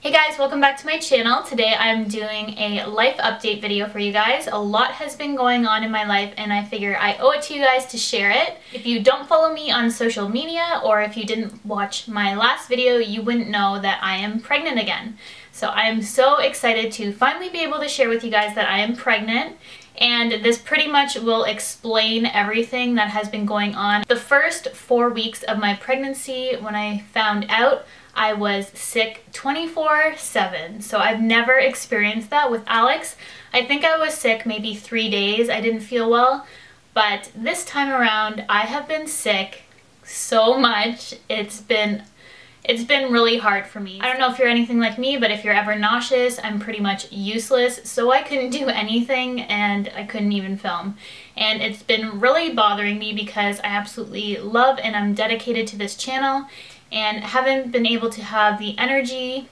Hey guys, welcome back to my channel. Today I'm doing a life update video for you guys. A lot has been going on in my life and I figure I owe it to you guys to share it. If you don't follow me on social media or if you didn't watch my last video, you wouldn't know that I am pregnant again. So I am so excited to finally be able to share with you guys that I am pregnant. And this pretty much will explain everything that has been going on. The first 4 weeks of my pregnancy, when I found out, I was sick 24/7. So I've never experienced that with Alex. I think I was sick maybe 3 days. I didn't feel well. But this time around, I have been sick so much. It's been really hard for me. I don't know if you're anything like me, but if you're ever nauseous, I'm pretty much useless. So I couldn't do anything and I couldn't even film. And it's been really bothering me because I absolutely love and I'm dedicated to this channel and haven't been able to have the energy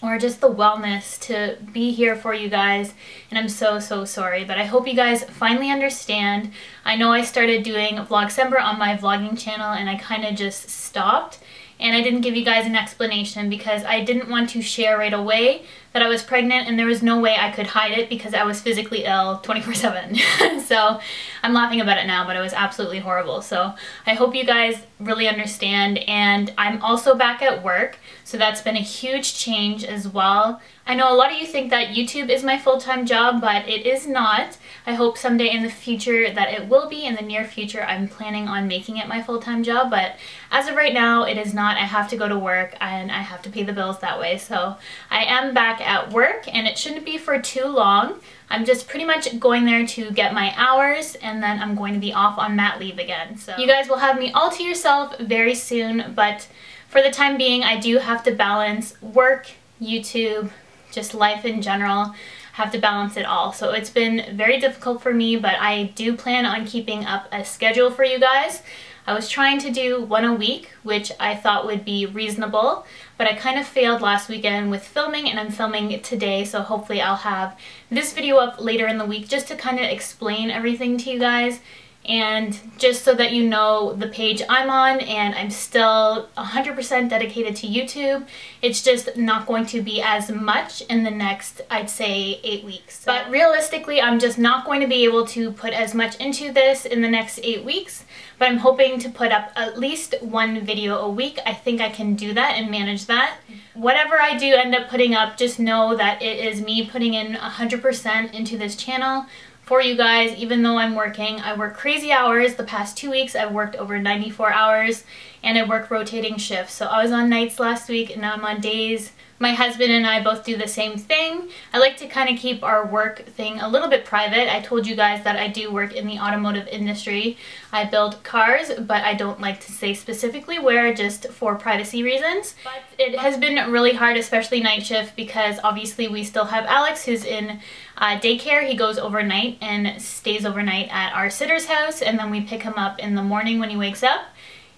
or just the wellness to be here for you guys, and I'm so sorry, but I hope you guys finally understand. I know I started doing Vlogcember on my vlogging channel and I kind of just stopped, and I didn't give you guys an explanation because I didn't want to share right away that I was pregnant, and there was no way I could hide it because I was physically ill 24/7. So I'm laughing about it now, but it was absolutely horrible. So I hope you guys really understand, and I'm also back at work, so that's been a huge change as well. I know a lot of you think that YouTube is my full-time job, but it is not. I hope someday in the future that it will be. In the near future, I'm planning on making it my full-time job, but as of right now, it is not. I have to go to work and I have to pay the bills that way. So I am back at work and it shouldn't be for too long. I'm just pretty much going there to get my hours and then I'm going to be off on mat leave again. So you guys will have me all to yourself very soon, but for the time being, I do have to balance work, YouTube, just life in general. Have to balance it all. So it's been very difficult for me, but I do plan on keeping up a schedule for you guys. I was trying to do one a week, which I thought would be reasonable, but I kind of failed last weekend with filming, and I'm filming today, so hopefully I'll have this video up later in the week just to kind of explain everything to you guys. And just so that you know the page I'm on, and I'm still 100% dedicated to YouTube. It's just not going to be as much in the next, I'd say, 8 weeks. But realistically, I'm just not going to be able to put as much into this in the next 8 weeks. But I'm hoping to put up at least one video a week. I think I can do that and manage that. Whatever I do end up putting up, just know that it is me putting in 100% into this channel for you guys. Even though I'm working, I work crazy hours. The past 2 weeks I've worked over 94 hours and I work rotating shifts. So I was on nights last week and now I'm on days. My husband and I both do the same thing. I like to kind of keep our work thing a little bit private. I told you guys that I do work in the automotive industry. I build cars, but I don't like to say specifically where, just for privacy reasons. But it has been really hard, especially night shift, because obviously we still have Alex who's in daycare. He goes overnight and stays overnight at our sitter's house, and then we pick him up in the morning when he wakes up.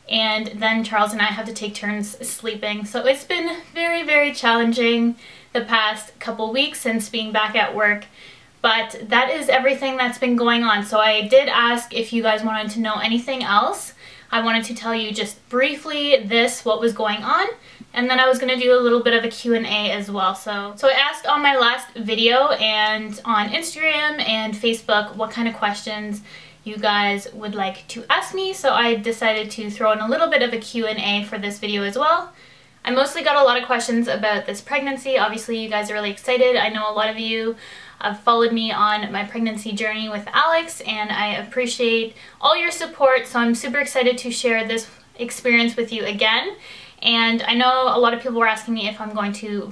And then Charles and I have to take turns sleeping. So it's been very challenging the past couple weeks since being back at work. But that is everything that's been going on. So I did ask if you guys wanted to know anything else. I wanted to tell you just briefly what was going on. And then I was going to do a little bit of a Q&A as well. So I asked on my last video and on Instagram and Facebook what kind of questions you guys would like to ask me, so I decided to throw in a little bit of a Q&A for this video as well. I mostly got a lot of questions about this pregnancy. Obviously you guys are really excited. I know a lot of you have followed me on my pregnancy journey with Alex, and I appreciate all your support, so I'm super excited to share this experience with you again. And I know a lot of people were asking me if I'm going to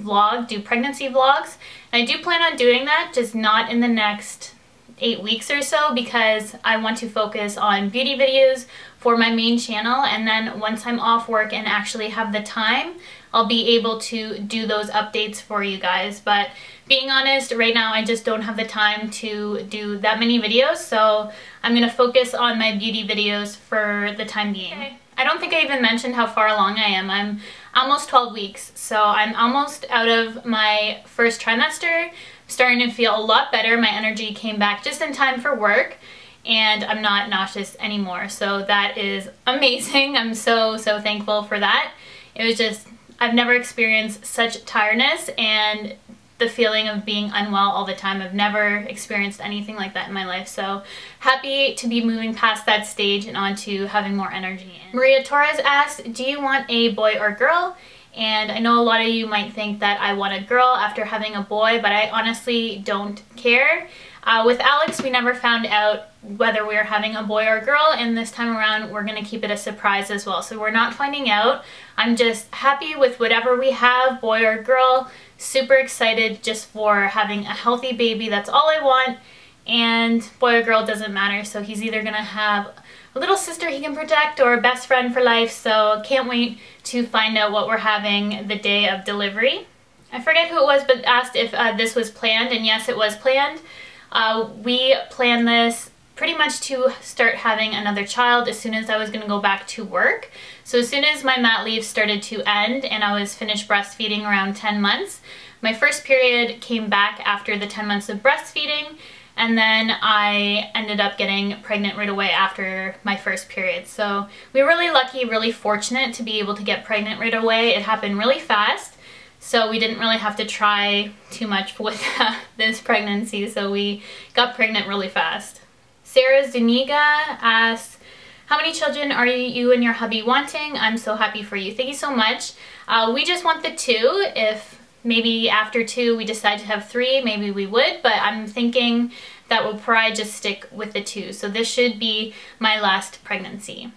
do pregnancy vlogs, and I do plan on doing that, just not in the next 8 weeks or so, because I want to focus on beauty videos for my main channel, and then once I'm off work and actually have the time, I'll be able to do those updates for you guys. But being honest, right now I just don't have the time to do that many videos, so I'm gonna focus on my beauty videos for the time being. Okay. I don't think I even mentioned how far along I am. I'm almost 12 weeks, so I'm almost out of my first trimester. Starting to feel a lot better. My energy came back just in time for work, and I'm not nauseous anymore, so that is amazing. I'm so thankful for that. It was just, I've never experienced such tiredness and the feeling of being unwell all the time. I've never experienced anything like that in my life, so happy to be moving past that stage and on to having more energy. Maria Torres asked, do you want a boy or girl? And I know a lot of you might think that I want a girl after having a boy, but I honestly don't care. With Alex, we never found out whether we were having a boy or a girl, and this time around we're going to keep it a surprise as well. So we're not finding out. I'm just happy with whatever we have, boy or girl. Super excited just for having a healthy baby. That's all I want. And boy or girl doesn't matter. So he's either going to have a little sister he can protect or a best friend for life. So can't wait to find out what we're having the day of delivery. I forget who it was, but asked if this was planned, and yes, it was planned. We planned this pretty much to start having another child as soon as I was going to go back to work. So as soon as my mat leave started to end and I was finished breastfeeding around 10 months, my first period came back after the 10 months of breastfeeding, and then I ended up getting pregnant right away after my first period. So we were really lucky, really fortunate to be able to get pregnant right away. It happened really fast, so we didn't really have to try too much with this pregnancy, so we got pregnant really fast. Sarah Zuniga asks, how many children are you and your hubby wanting? I'm so happy for you. Thank you so much. We just want the 2. If maybe after 2 we decide to have 3, maybe we would, but I'm thinking that we'll probably just stick with the 2. So this should be my last pregnancy.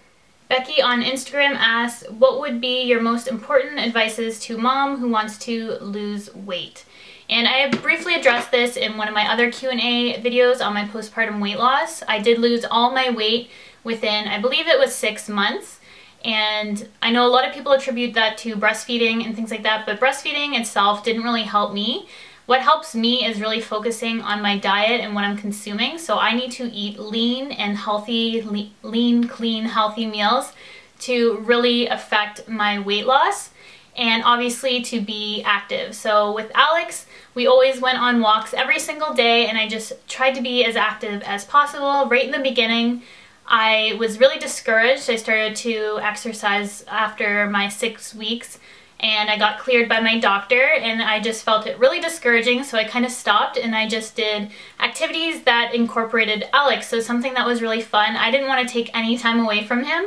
Becky on Instagram asks, what would be your most important advices to mom who wants to lose weight? And I briefly addressed this in one of my other Q&A videos on my postpartum weight loss. I did lose all my weight within, I believe it was 6 months. And I know a lot of people attribute that to breastfeeding and things like that, but breastfeeding itself didn't really help me. What helps me is really focusing on my diet and what I'm consuming. So I need to eat lean and healthy, lean, clean, healthy meals to really affect my weight loss, and obviously to be active. So with Alex, we always went on walks every single day, and I just tried to be as active as possible. Right in the beginning, I was really discouraged. I started to exercise after my 6 weeks, and I got cleared by my doctor, and I just felt it really discouraging, so I kind of stopped and I just did activities that incorporated Alex, so something that was really fun. I didn't want to take any time away from him,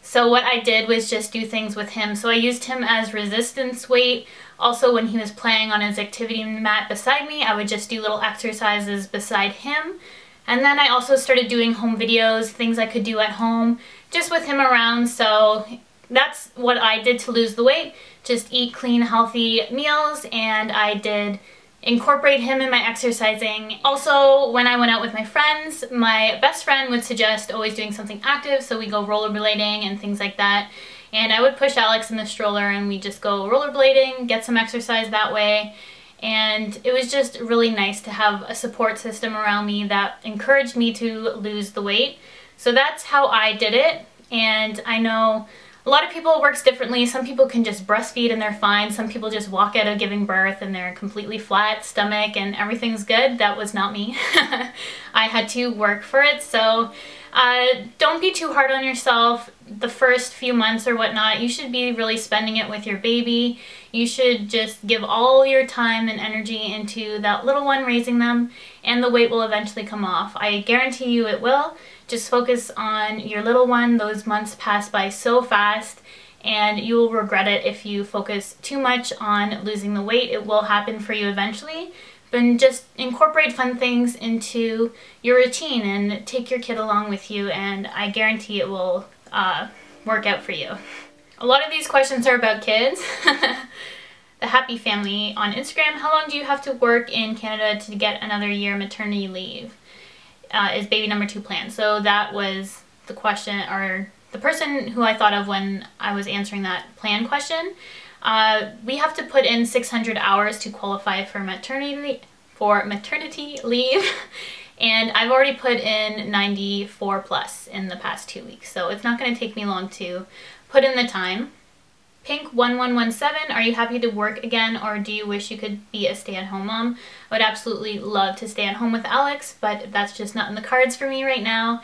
so what I did was just do things with him. So I used him as resistance weight. Also, when he was playing on his activity mat beside me, I would just do little exercises beside him. And then I also started doing home videos, things I could do at home, just with him around. So that's what I did to lose the weight. Just eat clean, healthy meals, and I did incorporate him in my exercising. Also, when I went out with my friends, my best friend would suggest always doing something active, so we go rollerblading and things like that. And I would push Alex in the stroller and we just go rollerblading, get some exercise that way. And it was just really nice to have a support system around me that encouraged me to lose the weight. So that's how I did it. And I know a lot of people it works differently. Some people can just breastfeed and they're fine. Some people just walk out of giving birth and they're completely flat stomach and everything's good. That was not me. I had to work for it. So don't be too hard on yourself the first few months or whatnot. You should be really spending it with your baby. You should just give all your time and energy into that little one, raising them, and the weight will eventually come off. I guarantee you it will. Just focus on your little one. Those months pass by so fast, and you will regret it if you focus too much on losing the weight. It will happen for you eventually. But just incorporate fun things into your routine and take your kid along with you, and I guarantee it will work out for you. A lot of these questions are about kids. The Happy Family on Instagram, how long do you have to work in Canada to get another year maternity leave? Is baby number 2 planned? So that was the question, or the person who I thought of when I was answering that plan question. We have to put in 600 hours to qualify for maternity leave, and I've already put in 94 plus in the past 2 weeks, so it's not going to take me long to put in the time. Pink1117, are you happy to work again, or do you wish you could be a stay-at-home mom? I would absolutely love to stay at home with Alex, but that's just not in the cards for me right now.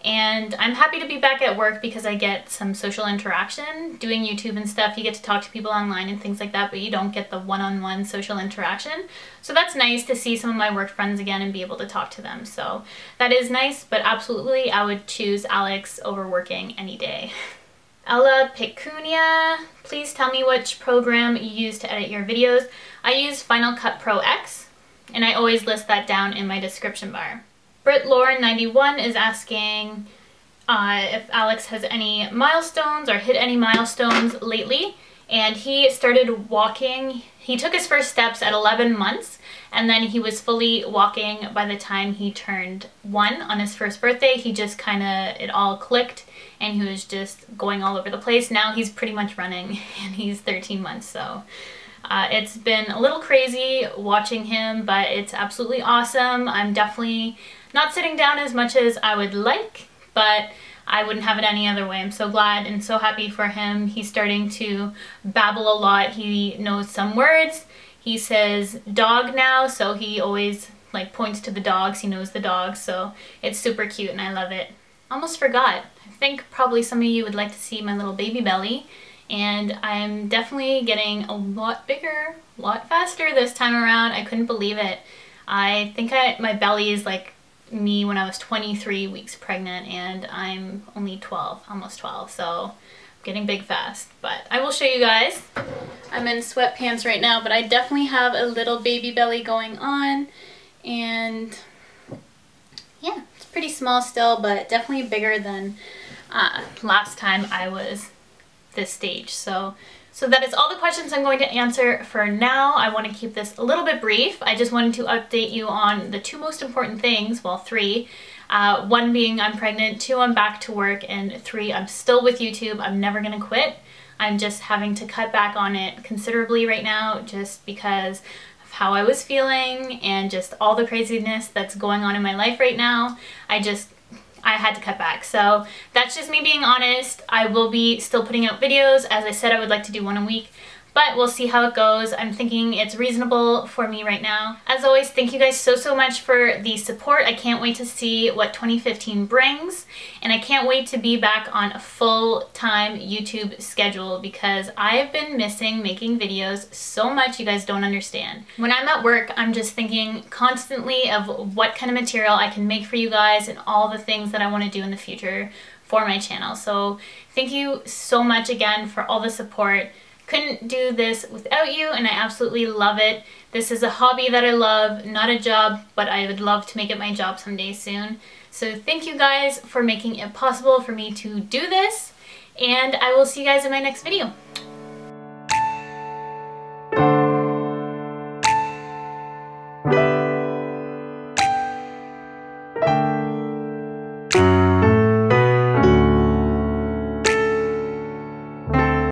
And I'm happy to be back at work because I get some social interaction. Doing YouTube and stuff, you get to talk to people online and things like that, but you don't get the one-on-one social interaction. So that's nice to see some of my work friends again and be able to talk to them. So that is nice, but absolutely I would choose Alex over working any day. Ella Picunia, please tell me which program you use to edit your videos. I use Final Cut Pro X, and I always list that down in my description bar. Britt Lauren 91 is asking if Alex has any milestones or hit any milestones lately. And he started walking. He took his first steps at 11 months, and then he was fully walking by the time he turned 1 on his first birthday. He just it all clicked, and he was just going all over the place. Now he's pretty much running, and he's 13 months, so it's been a little crazy watching him, but it's absolutely awesome. I'm definitely not sitting down as much as I would like, but I wouldn't have it any other way. I'm so glad and so happy for him. He's starting to babble a lot. He knows some words. He says dog now, so he always like points to the dogs. He knows the dogs, so it's super cute and I love it. Almost forgot. I think probably some of you would like to see my little baby belly, and I'm definitely getting a lot bigger, a lot faster this time around. I couldn't believe it. I think my belly is like me when I was 23 weeks pregnant, and I'm only 12, almost 12, so I'm getting big fast. But I will show you guys. I'm in sweatpants right now, but I definitely have a little baby belly going on, and yeah, it's pretty small still, but definitely bigger than last time I was this stage. So that is all the questions I'm going to answer for now. I want to keep this a little bit brief. I just wanted to update you on the 2 most important things, well 3. 1 being I'm pregnant, 2 I'm back to work, and 3 I'm still with YouTube. I'm never going to quit. I'm just having to cut back on it considerably right now just because of how I was feeling and just all the craziness that's going on in my life right now. I had to cut back. So that's just me being honest. I will be still putting out videos. As I said, I would like to do 1 a week, but we'll see how it goes. I'm thinking it's reasonable for me right now. As always, thank you guys so much for the support. I can't wait to see what 2015 brings, and I can't wait to be back on a full-time YouTube schedule because I've been missing making videos so much you guys don't understand. When I'm at work, I'm just thinking constantly of what kind of material I can make for you guys and all the things that I want to do in the future for my channel. So thank you so much again for all the support. Couldn't do this without you, and I absolutely love it. This is a hobby that I love, not a job, but I would love to make it my job someday soon. So thank you guys for making it possible for me to do this, and I will see you guys in my next video.